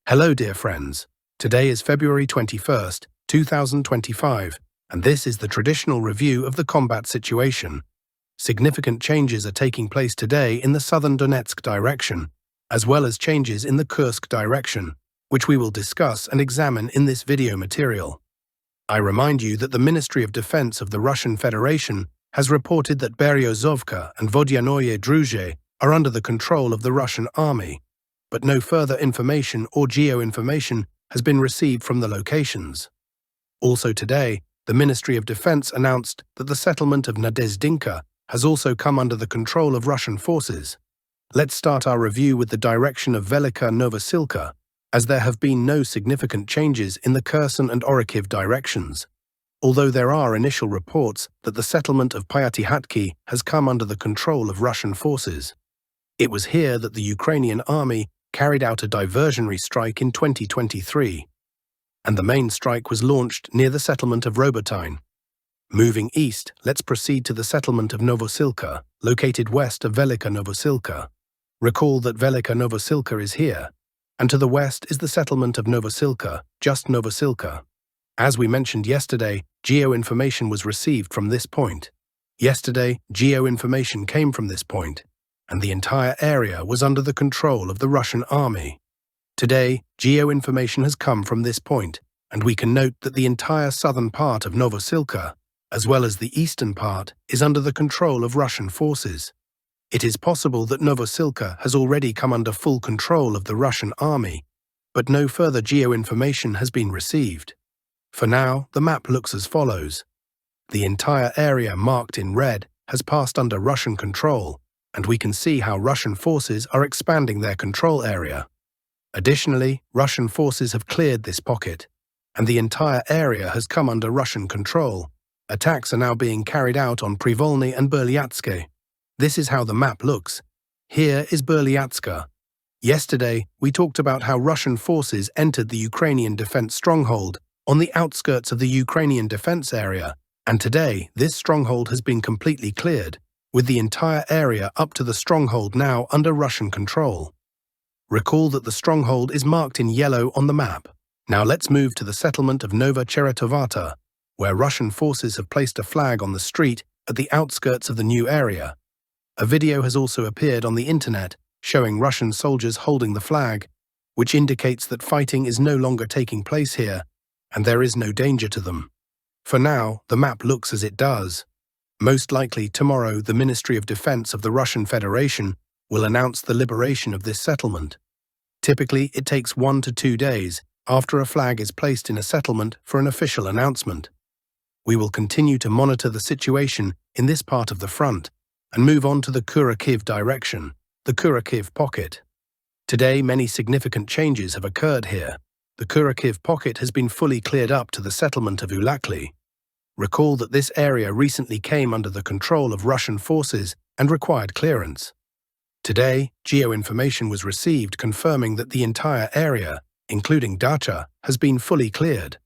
Hello, dear friends. Today is February 21st, 2025, and this is the traditional review of the combat situation. Significant changes are taking place today in the southern Donetsk direction, as well as changes in the Kursk direction, which we will discuss and examine in this video material. I remind you that the Ministry of Defense of the Russian Federation has reported that Berezovka and Zaporizhzhia are under the control of the Russian army, but no further information or geo-information has been received from the locations. Also today, the Ministry of Defense announced that the settlement of Nadezdinka has also come under the control of Russian forces. Let's start our review with the direction of Velika Novosilka, as there have been no significant changes in the Kherson and Kurakhove directions, although there are initial reports that the settlement of Pyatyhatki has come under the control of Russian forces. It was here that the Ukrainian army carried out a diversionary strike in 2023, and the main strike was launched near the settlement of Robotyne. Moving east, let's proceed to the settlement of Novosilka, located west of Velika Novosilka. Recall that Velika Novosilka is here, and to the west is the settlement of Novosilka, just Novosilka. As we mentioned yesterday, geo-information was received from this point. Yesterday, geo-information came from this point, and the entire area was under the control of the Russian army. Today, geo-information has come from this point, and we can note that the entire southern part of Novosilka, as well as the eastern part, is under the control of Russian forces. It is possible that Novosilka has already come under full control of the Russian army, but no further geo-information has been received. For now, the map looks as follows. The entire area marked in red has passed under Russian control, and we can see how Russian forces are expanding their control area. Additionally, Russian forces have cleared this pocket, and the entire area has come under Russian control. Attacks are now being carried out on Privolny and Berlyatske. This is how the map looks. Here is Berlyatska. Yesterday, we talked about how Russian forces entered the Ukrainian defense stronghold on the outskirts of the Ukrainian defense area, and today this stronghold has been completely cleared, with the entire area up to the stronghold now under Russian control. Recall that the stronghold is marked in yellow on the map. Now let's move to the settlement of Nova Cheretovata, where Russian forces have placed a flag on the street at the outskirts of the new area. A video has also appeared on the internet showing Russian soldiers holding the flag, which indicates that fighting is no longer taking place here, and there is no danger to them. For now, the map looks as it does. Most likely tomorrow, the Ministry of Defense of the Russian Federation will announce the liberation of this settlement. Typically, it takes 1 to 2 days after a flag is placed in a settlement for an official announcement. We will continue to monitor the situation in this part of the front and move on to the Kurakhove direction, the Kurakhove pocket. Today, many significant changes have occurred here. The Kurakhove pocket has been fully cleared up to the settlement of Ulakli. Recall that this area recently came under the control of Russian forces and required clearance. Today, geo-information was received confirming that the entire area, including Dacha, has been fully cleared.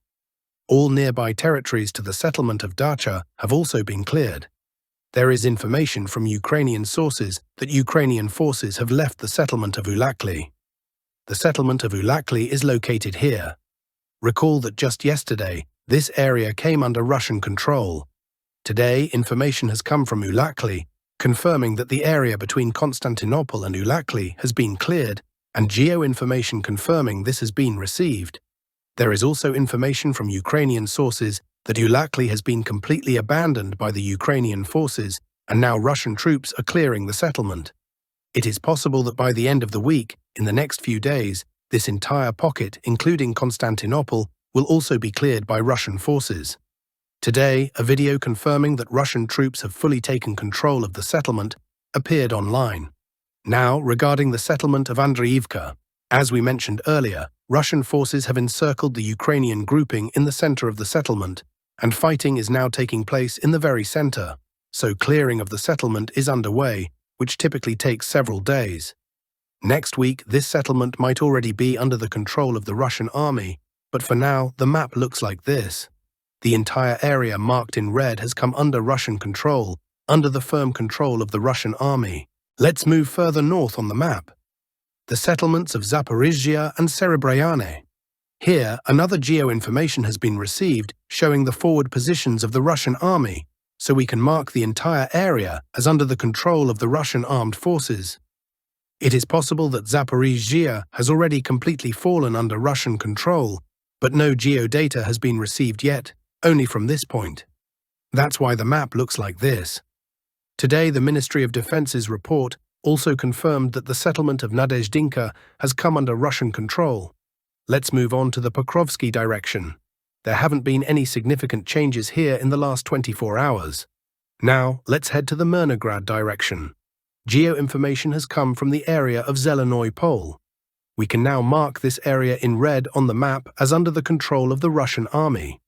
All nearby territories to the settlement of Dacha have also been cleared. There is information from Ukrainian sources that Ukrainian forces have left the settlement of Ulakli. The settlement of Ulakli is located here. Recall that just yesterday, this area came under Russian control. Today, information has come from Ulakli, confirming that the area between Constantinople and Ulakli has been cleared, and geo-information confirming this has been received. There is also information from Ukrainian sources that Ulakli has been completely abandoned by the Ukrainian forces, and now Russian troops are clearing the settlement. It is possible that by the end of the week, in the next few days, this entire pocket, including Constantinople, will also be cleared by Russian forces. Today, a video confirming that Russian troops have fully taken control of the settlement appeared online. Now, regarding the settlement of Andreevka, as we mentioned earlier, Russian forces have encircled the Ukrainian grouping in the center of the settlement, and fighting is now taking place in the very center, so clearing of the settlement is underway, which typically takes several days. Next week, this settlement might already be under the control of the Russian army, but for now, the map looks like this. The entire area marked in red has come under Russian control, under the firm control of the Russian army. Let's move further north on the map. the settlements of Zaporizhzhia and Myrnohrad. Here, another geo-information has been received showing the forward positions of the Russian army, so we can mark the entire area as under the control of the Russian armed forces. It is possible that Zaporizhzhia has already completely fallen under Russian control, but no geodata has been received yet, only from this point. That's why the map looks like this. Today, the Ministry of Defense's report also confirmed that the settlement of Nadezhdinka has come under Russian control. Let's move on to the Pokrovsky direction. There haven't been any significant changes here in the last 24 hours. Now, let's head to the Myrnohrad direction. Geo-information has come from the area of Zelenoy Pole. We can now mark this area in red on the map as under the control of the Russian army.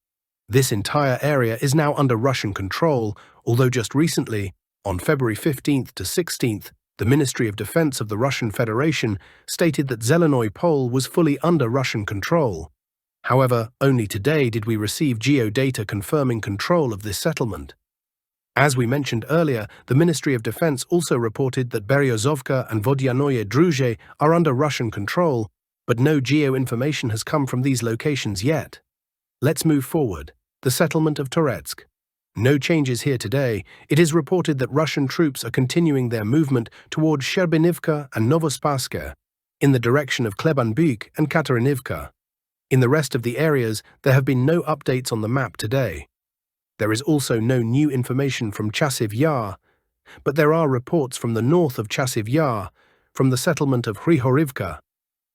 This entire area is now under Russian control, although just recently, on February 15th to 16th, the Ministry of Defense of the Russian Federation stated that Zelenoy Pole was fully under Russian control. However, only today did we receive geodata confirming control of this settlement. As we mentioned earlier, the Ministry of Defense also reported that Beryozovka and Vodyanoye Druzhe are under Russian control, but no geo-information has come from these locations yet. Let's move forward. The settlement of Toretsk. No changes here today. It is reported that Russian troops are continuing their movement toward Sherbinivka and Novospassky, in the direction of Klebanbyk and Katarinivka. In the rest of the areas, there have been no updates on the map today. There is also no new information from Chasiv Yar, but there are reports from the north of Chasiv Yar, from the settlement of Hrihorivka.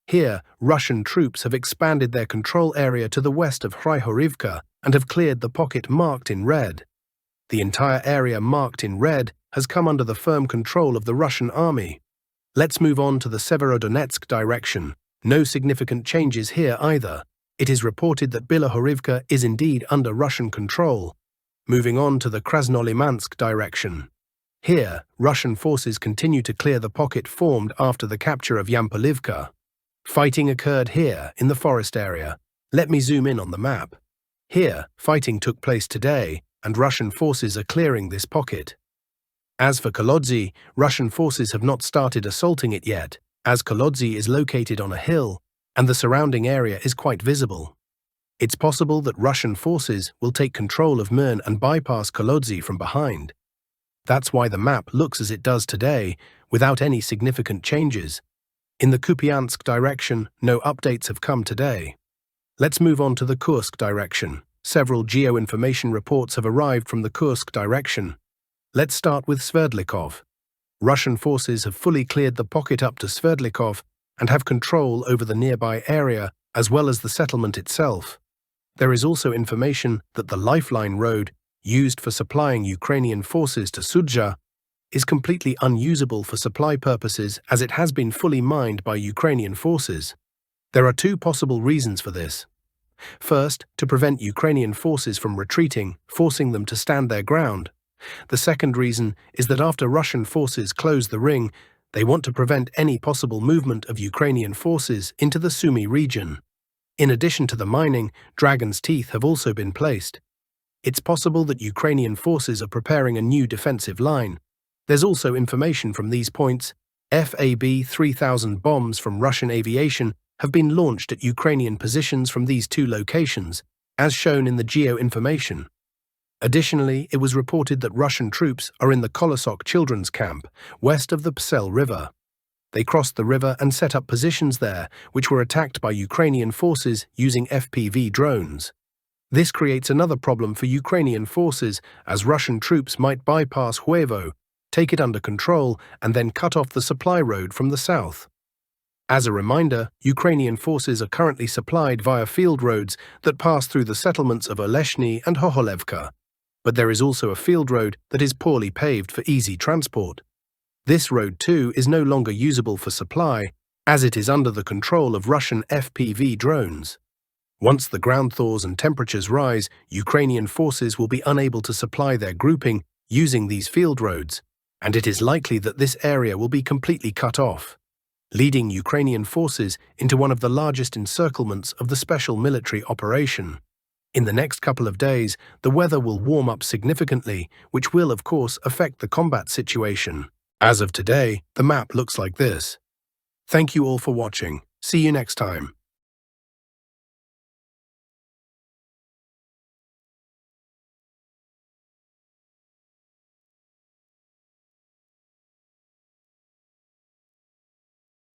Here, Russian troops have expanded their control area to the west of Hrihorivka and have cleared the pocket marked in red. The entire area marked in red has come under the firm control of the Russian army. Let's move on to the Severodonetsk direction. No significant changes here either. It is reported that Bilohorivka is indeed under Russian control. Moving on to the Krasnolimansk direction. Here, Russian forces continue to clear the pocket formed after the capture of Yampolivka. Fighting occurred here in the forest area. Let me zoom in on the map. Here, fighting took place today, and Russian forces are clearing this pocket. As for Kolodzy, Russian forces have not started assaulting it yet, as Kolodzy is located on a hill, and the surrounding area is quite visible. It's possible that Russian forces will take control of Myrn and bypass Kolodzy from behind. That's why the map looks as it does today, without any significant changes. In the Kupiansk direction, no updates have come today. Let's move on to the Kursk direction. Several geo-information reports have arrived from the Kursk direction. Let's start with Sverdlikov. Russian forces have fully cleared the pocket up to Sverdlikov and have control over the nearby area as well as the settlement itself. There is also information that the lifeline road, used for supplying Ukrainian forces to Sudzha, is completely unusable for supply purposes as it has been fully mined by Ukrainian forces. There are two possible reasons for this. First, to prevent Ukrainian forces from retreating, forcing them to stand their ground. The second reason is that after Russian forces close the ring, they want to prevent any possible movement of Ukrainian forces into the Sumy region. In addition to the mining, Dragon's Teeth have also been placed. It's possible that Ukrainian forces are preparing a new defensive line. There's also information from these points. FAB 3000 bombs from Russian aviation have been launched at Ukrainian positions from these two locations, as shown in the geo-information. Additionally, it was reported that Russian troops are in the Kolosok children's camp, west of the Psel River. They crossed the river and set up positions there, which were attacked by Ukrainian forces using FPV drones. This creates another problem for Ukrainian forces, as Russian troops might bypass Huevo, take it under control, and then cut off the supply road from the south. As a reminder, Ukrainian forces are currently supplied via field roads that pass through the settlements of Oleshny and Hoholevka, but there is also a field road that is poorly paved for easy transport. This road too is no longer usable for supply, as it is under the control of Russian FPV drones. Once the ground thaws and temperatures rise, Ukrainian forces will be unable to supply their grouping using these field roads, and it is likely that this area will be completely cut off, leading Ukrainian forces into one of the largest encirclements of the special military operation. In the next couple of days, the weather will warm up significantly, which will, of course, affect the combat situation. As of today, the map looks like this. Thank you all for watching. See you next time.